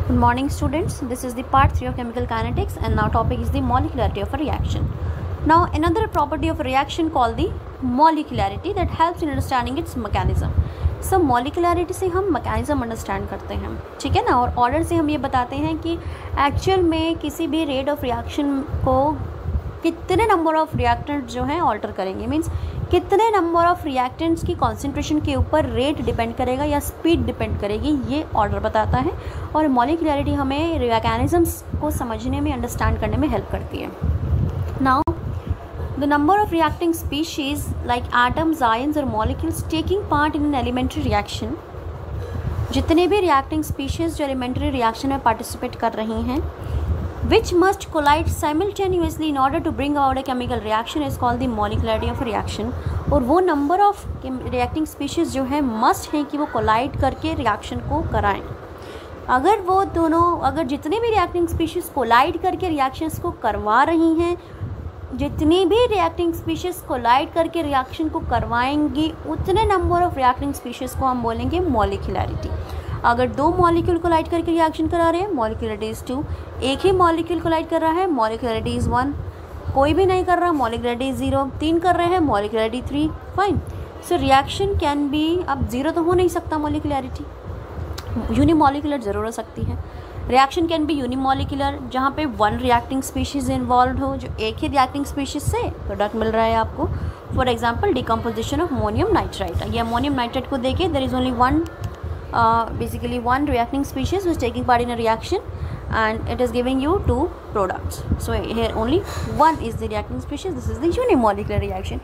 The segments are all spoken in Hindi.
Good morning students, this is the part 3 of chemical kinetics and now topic is the molecularity of a reaction. Now another property of a reaction called the molecularity that helps in understanding its mechanism. So molecularity से हम mechanism understand करते हैं, ठीक है ना, और order से हम ये बताते हैं कि actual में किसी भी rate of reaction को कितने नंबर ऑफ रिएक्टेंट जो हैं ऑल्टर करेंगे, मीन्स कितने नंबर ऑफ रिएक्टेंट्स की कॉन्सेंट्रेशन के ऊपर रेट डिपेंड करेगा या स्पीड डिपेंड करेगी, ये ऑर्डर बताता है। और मॉलिक्युलैरिटी हमें मैकेनिज्म्स को समझने में, अंडरस्टैंड करने में हेल्प करती है। Now the number of reacting species like atoms, ions और molecules taking part in an elementary reaction, जितने भी रिएक्टिंग स्पीशीज जो एलिमेंट्री रिएक्शन में पार्टिसिपेट कर रही हैं, which must collide simultaneously in order to bring about a chemical reaction is called the molecularity of a reaction। और वो नंबर ऑफ रिएक्टिंग स्पीशीज़ जो है मस्ट हैं कि वो कोलाइड करके रिएक्शन को कराएं। अगर वो दोनों, अगर जितने भी रिएक्टिंग स्पीशीज़ कोलाइड करके रिएक्शंस को करवा रही हैं, जितनी भी रिएक्टिंग स्पीशीज़ कोलाइड करके रिएक्शन को करवाएंगी, उतने नंबर ऑफ रिएक्टिंग स्पीशीज़ को हम बोलेंगे मॉलिक्युलैरिटी। अगर दो मॉलिक्यूल कोलाइड करके रिएक्शन करा रहे हैं, मॉलिक्युलैरिटी इज़ 2। एक ही मॉलिक्यूल कोलाइड कर रहा है, मॉलिक्युलैरिटी इज़ 1। कोई भी नहीं कर रहा, मॉलिक्युलैरिटी इज़ 0। 3 कर रहे हैं, मॉलिक्युलैरिटी 3। Fine. So reaction can be, अब 0 तो हो नहीं सकता मॉलिक्युलैरिटी, यूनिमॉलिक्युलर ज़रूर हो सकती है। रिएक्शन कैन बी यूनिमॉलिक्युलर, जहाँ पे 1 रिएक्टिंग स्पीशीज़ इन्वॉल्व हो, जो एक ही रिएक्टिंग स्पीशीज़ से प्रोडक्ट मिल रहा है आपको। For example decomposition of ammonium nitrite. ये अमोनियम नाइट्राइट को देखिए, there is only basically one reacting species which is taking part in a reaction and it is giving you 2 products. So here only one is the reacting species. This is the unimolecular reaction.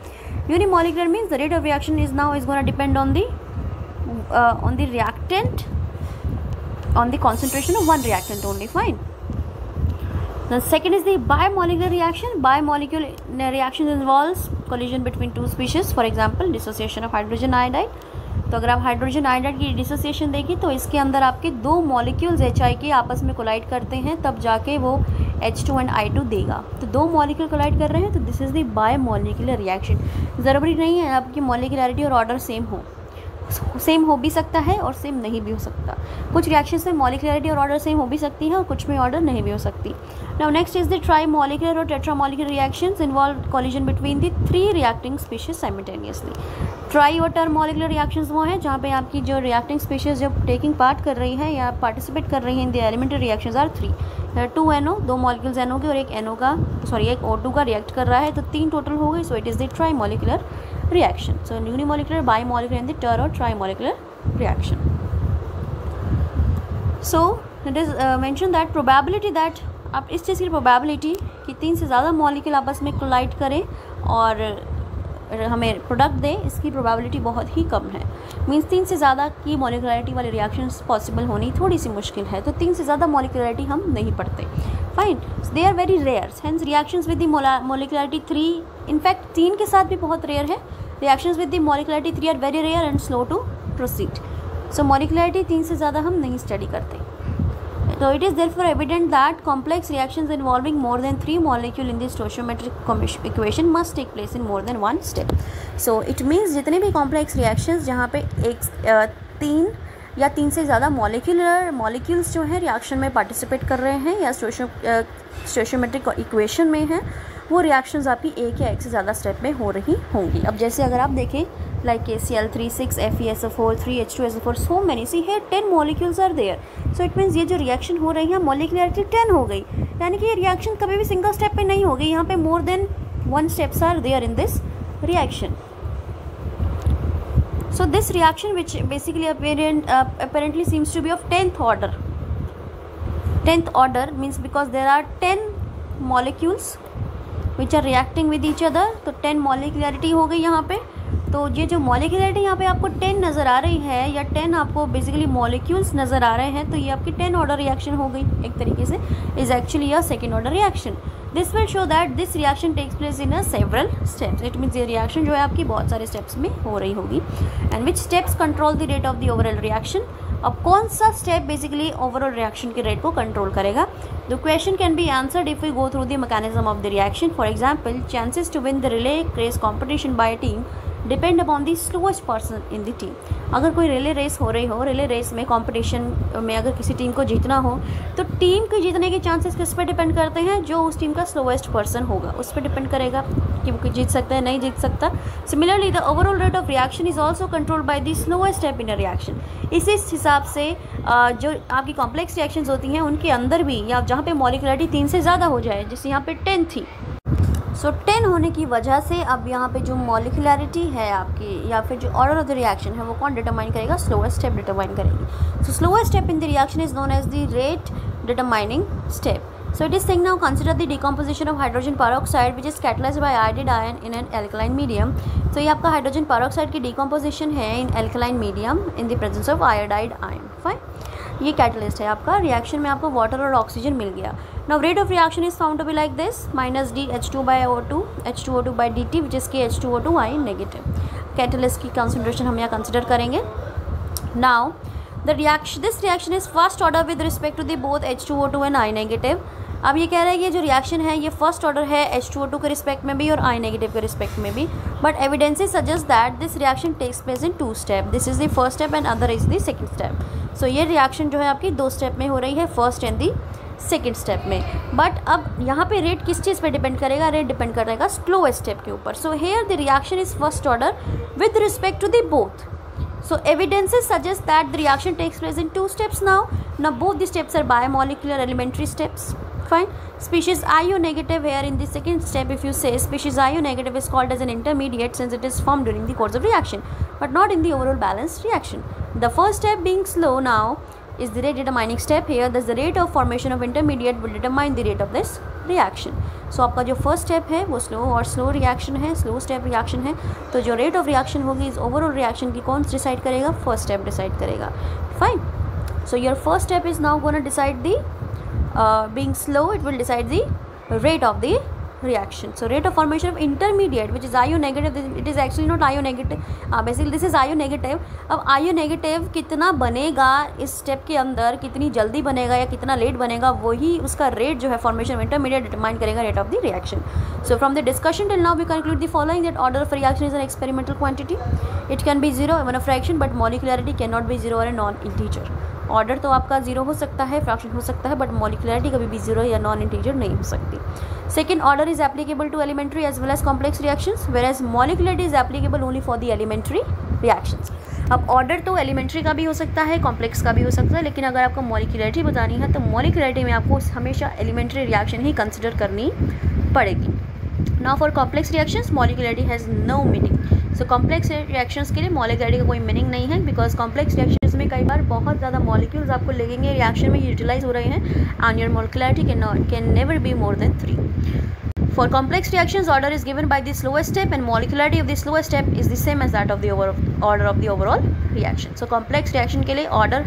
Unimolecular means the rate of reaction is going to depend on the reactant, on the concentration of one reactant only. Fine. The second is the bimolecular reaction. Bimolecular reaction involves collision between 2 species. For example, dissociation of hydrogen iodide. तो अगर आप हाइड्रोजन आयोडाइड की डिसोसिएशन देखिए तो इसके अंदर आपके 2 मॉलिक्यूल्स HI के आपस में कोलाइड करते हैं, तब जाके वो H2 एंड I2 देगा। तो 2 मॉलिक्यूल कोलाइड कर रहे हैं, तो this is the biomolecular reaction. ज़रूरी नहीं है आपकी मॉलिक्युलैरिटी और ऑर्डर सेम हो भी सकता है और सेम नहीं भी हो सकता। कुछ रिएक्शंस में मॉलिक्युलैरिटी और ऑर्डर सेम हो भी सकती है और कुछ में ऑर्डर नहीं भी हो सकती। Now next is the trimolecular और tetramolecular reactions involve collision between the 3 reacting species simultaneously. Tri और टर्मोलिकुलर रिएक्शंस वो हैं जहाँ पे आपकी जो रिएक्टिंग स्पीशीज जब टेकिंग पार्ट कर रही है या पार्टिसिपेट कर रही हैं in the elementary reactions are 3। 2 NO, 2 molecules NO के और एक O2 का रिएक्ट कर रहा है, तो 3 टोटल हो गई। So it is the trimolecular reaction. So unimolecular, bimolecular and the ter or trimolecular reaction. So it is mentioned that probability that आप इस चीज़ की probability कि 3 से ज़्यादा मॉलिक्यूल आपस में कोलाइड करें और हमें प्रोडक्ट दें, इसकी प्रोबेबिलिटी बहुत ही कम है। मीन्स 3 से ज़्यादा की मॉलिक्युलैरिटी वाले रिएक्शंस पॉसिबल होनी थोड़ी सी मुश्किल है, तो 3 से ज़्यादा मॉलिक्युलैरिटी हम नहीं पढ़ते। Fine, they are very rare, hence reactions with the molecularity 3, in fact 3 के साथ भी बहुत रेयर है। Reactions with the molecularity 3 are very rare and slow to proceed. So molecularity 3 से ज़्यादा हम नहीं स्टडी करते। So it is therefore evident that complex reactions involving more than 3 molecules in the stoichiometric equation must take place in more than one step. So it means जितने भी complex reactions जहाँ पे 3 या 3 से ज़्यादा मॉलिक्यूल्स जो हैं रिएक्शन में पार्टिसिपेट कर रहे हैं या स्टोइशियोमेट्रिक इक्वेशन में हैं, वो रिएक्शंस आपकी एक या एक से ज़्यादा स्टेप में हो रही होंगी। अब जैसे अगर आप देखें like KCl3 6 FeSO4 3 H2SO4 so many, see here 10 molecules are there, so it means ये जो रिएक्शन हो रही है मॉलिक्युलैरिटी 10 हो गई, यानी कि ये रिएक्शन कभी भी सिंगल स्टेप पे नहीं होगी, यहाँ पे more than 1 steps are there in this reaction. So this reaction which basically apparently seems to be of 10th order. 10th order means because there are 10 molecules which are reacting with each other, तो 10 मॉलिक्युलैरिटी हो गई यहाँ पे। तो ये जो मॉलिक्युलैरिटी यहाँ पे आपको 10 नज़र आ रही है या 10 आपको बेसिकली मॉलिक्यूल्स नज़र आ रहे हैं, तो ये आपकी 10 ऑर्डर रिएक्शन हो गई एक तरीके से, is actually a second order reaction. This will show that this reaction takes place in a several steps. It means ये रिएक्शन जो है आपकी बहुत सारे स्टेप्स में हो रही होगी। And which steps control the rate of the overall reaction. अब कौन सा स्टेप बेसिकली ओवरऑल रिएक्शन के रेट को कंट्रोल करेगा। The question can be answered if we go through the mechanism of the reaction. For example, chances to win the relay race competition by team depend upon the slowest person in the team. अगर कोई रिले रेस हो रही हो, रिले रेस में कंपटीशन में अगर किसी टीम को जीतना हो तो टीम के जीतने के चांसेस किस पे डिपेंड करते हैं, जो उस टीम का स्लोएस्ट पर्सन होगा उस पर डिपेंड करेगा कि वो जीत सकता है नहीं जीत सकता। Similarly the overall rate of reaction is also controlled by the slowest step in a reaction. इसी हिसाब से जो आपकी कॉम्प्लेक्स रिएक्शंस होती हैं उनके अंदर भी, या जहाँ पे मॉलिक्युलरिटी 3 से ज़्यादा हो जाए, जैसे यहाँ पे 10 थी, सो 10 होने की वजह से अब यहाँ पे जो मॉलिक्युलरिटी है आपकी या फिर जो ऑर्डर ऑफ द रिएक्शन है वो कौन डिटरमाइन करेगा, स्लोएस्ट स्टेप डिटरमाइन करेगी। So slowest step in the reaction is known as the rate determining step. So it is saying now consider the decomposition of hydrogen peroxide which is catalyzed by iodide ion in an alkaline medium. So ये आपका हाइड्रोजन पेरोक्साइड की decomposition है in alkaline medium in the presence of iodide ion. Fine. ये कैटलिस्ट है आपका, रिएक्शन में आपको वाटर और ऑक्सीजन मिल गया। Now rate of reaction is found to be like this, minus D H2 by O2 H2O2 by dt which is KH2O2 I negative. Catalyst की कंसंट्रेशन हम यहाँ कंसिडर करेंगे। Now this reaction is first order with respect to the both H2O2 and I negative। अब ये कह रहा है कि जो रिएक्शन है ये फर्स्ट ऑर्डर है H2O2 के रिस्पेक्ट में भी और I नेगेटिव के रिस्पेक्ट में भी, but evidences suggest that this reaction takes place in 2 step. This is the first step and other is the second step. So ये रिएक्शन जो है आपकी 2 स्टेप में हो रही है, first and the second step में। बट अब यहाँ पे रेट किस चीज़ पे डिपेंड करेगा, रेट डिपेंड करेगा स्लोएस्ट स्टेप के ऊपर। So here the reaction is first order with respect to the both. So evidences suggest that the reaction takes place in 2 steps now. Now both the steps are biomolecular elementary steps. Fine. Species IO negative here in the second step, if you say species IO negative is called as an intermediate since it is formed during the course of reaction, but not in the overall balanced reaction. The first step being slow now is the rate determining step here. Thus the rate of formation of intermediate will determine the rate of this reaction. So आपका जो फर्स्ट स्टेप है वो स्लो और स्लो रिएक्शन है, स्लो स्टेप रिएक्शन है, तो जो रेट ऑफ रिएक्शन होगी इस ओवरऑल रिएक्शन की कौन डिसाइड करेगा, फर्स्ट स्टेप डिसाइड करेगा। Fine. So your first step is now gonna decide the being slow, it will decide the rate of the reaction. So rate of formation of intermediate which is IO negative, it is actually not IO negative, basically this is IO negative। अब IO negative कितना बनेगा इस स्टेप के अंदर, कितनी जल्दी बनेगा या कितना लेट बनेगा, वही उसका रेट जो है फॉर्मेशन ऑफ इंटरमीडिएट डिटरमाइन करेगा rate of the reaction. So from the discussion till now we conclude the following that order of reaction is an experimental quantity, it can be 0 even a fraction but molecularity cannot be 0 or a non integer। Order तो आपका 0 हो सकता है, फ्रैक्शन हो सकता है, बट मॉलिक्युलरिटी कभी भी 0 या नॉन इंटीजर नहीं हो सकती। Second order is applicable to elementary as well as complex reactions, whereas molecularity is applicable only for the elementary reactions. अब ऑर्डर तो एलिमेंट्री का भी हो सकता है, कॉम्प्लेक्स का भी हो सकता है, लेकिन अगर आपको मॉलिक्युलरिटी बतानी है तो मॉलिक्युलरिटी में आपको हमेशा एलिमेंट्री रिएक्शन ही कंसिडर करनी पड़ेगी। Now for complex reactions molecularity has no meaning. So complex reactions के लिए मॉलिक्युलरिटी का कोई मीनिंग नहीं है, बिकॉज कॉम्प्लेक्स रिएक्शंस में कई बार बहुत ज़्यादा मॉलिक्यूल्स आपको लगेंगे रिएक्शन में यूटिलाइज हो रहे हैं, and your molecularity can never be more than 3। For complex reactions, order is given by the slowest step and molecularity of the slowest step is the same as that of the order of the overall reaction. So complex reaction के लिए order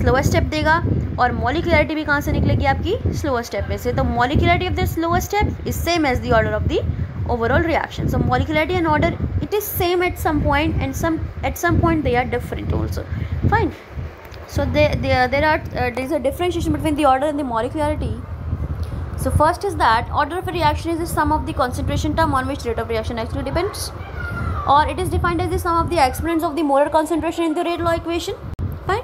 slowest step देगा और molecularity भी कहाँ से निकलेगी आपकी slowest step में से, तो molecularity of the slowest step is same as the order of the overall reaction. So molecularity and order, it is same at some point and at some point they are different also. Fine. So there is a differentiation between the order and the molecularity. So first is that order of a reaction is the sum of the concentration term on which rate of reaction actually depends, or it is defined as the sum of the exponents of the molar concentration in the rate law equation. Fine.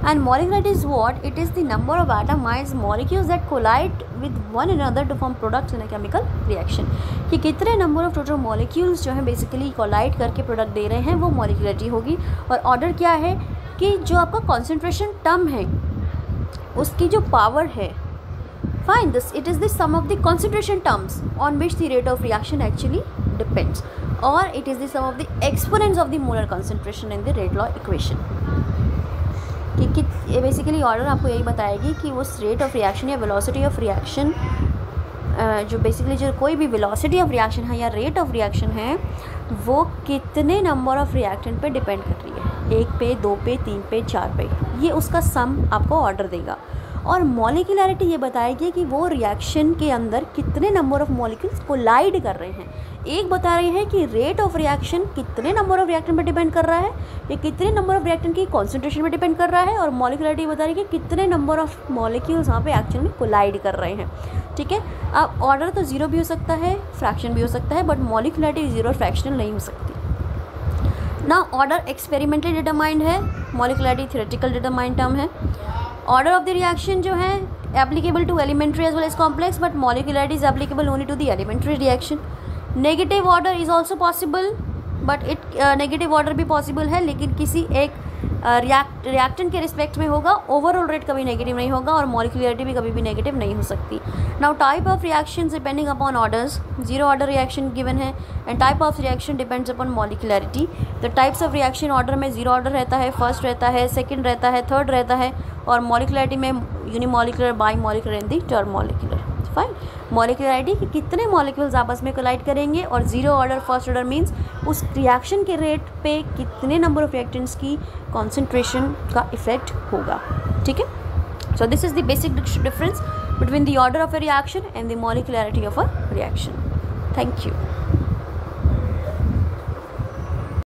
And molecularity is what? It is the number of atomized molecules that collide with one another to form products in a chemical reaction. कि कितने number of total molecules जो हैं basically collide करके product दे रहे हैं वो molecularity होगी। और order क्या है कि जो आपका concentration term है उसकी जो power है, fine, this it is the sum of the concentration terms on which the rate of reaction actually depends, or it is the sum of the exponents of the molar concentration in the rate law equation. कि ये बेसिकली ऑर्डर आपको यही बताएगी कि उस रेट ऑफ रिएक्शन या वेलोसिटी ऑफ रिएक्शन जो बेसिकली जो कोई भी वेलोसिटी ऑफ रिएक्शन है या रेट ऑफ रिएक्शन है वो कितने नंबर ऑफ रिएक्टेंट पे डिपेंड कर रही है, 1 पे, 2 पे, 3 पे, 4 पे, ये उसका सम आपको ऑर्डर देगा। और मॉलिक्युलरिटी ये बताएगी कि वो रिएक्शन के अंदर कितने नंबर ऑफ मॉलिक्यूल्स कोलाइड कर रहे हैं। एक बता रही है कि रेट ऑफ रिएक्शन कितने नंबर ऑफ रिएक्टेंट पे डिपेंड कर रहा है, या कितने नंबर ऑफ रिएक्टेंट की कॉन्सेंट्रेशन पे डिपेंड कर रहा है, और मॉलिक्युलरिटी बता रही है कि कितने नंबर ऑफ मॉलिक्यूल्स वहाँ पे एक्चुअल में कोलाइड कर रहे हैं। ठीक है। अब ऑर्डर तो 0 भी हो सकता है, फ्रैक्शन भी हो सकता है, बट मॉलिक्युलरिटी 0 और फ्रैक्शनल नहीं हो सकती। ना ऑर्डर एक्सपेरिमेंटली डिटरमाइंड है, मॉलिक्युलरिटी थ्योरेटिकल डिटरमाइंड टर्म है। ऑर्डर ऑफ द रिएक्शन जो है applicable to elementary as well as complex, but molecularity is applicable only to the elementary reaction. Negative order is also possible, but negative order भी पॉसिबल है, लेकिन किसी एक रिएक्टेंट के रिस्पेक्ट में होगा। ओवरऑल रेट कभी नेगेटिव नहीं होगा और मॉलिक्युलरिटी भी कभी भी नेगेटिव नहीं हो सकती। Now type of reactions depending upon orders, zero order reaction given है and type of reaction depends upon molecularity. The types of reaction order में जीरो ऑर्डर रहता है, फर्स्ट रहता है, सेकंड रहता है, थर्ड रहता है, और मॉलिक्युलरिटी में unimolecular, bimolecular and the termolecular. Fine. Molecularity कि कितने मॉलिक्यूल्स आपस में कोलाइड करेंगे, और zero order first order means उस रिएक्शन के रेट पे कितने नंबर ऑफ रिएक्टेंट्स की कॉन्सेंट्रेशन का इफेक्ट होगा। ठीक है। So this is the basic difference between the order of a reaction and the molecularity of a reaction. Thank you.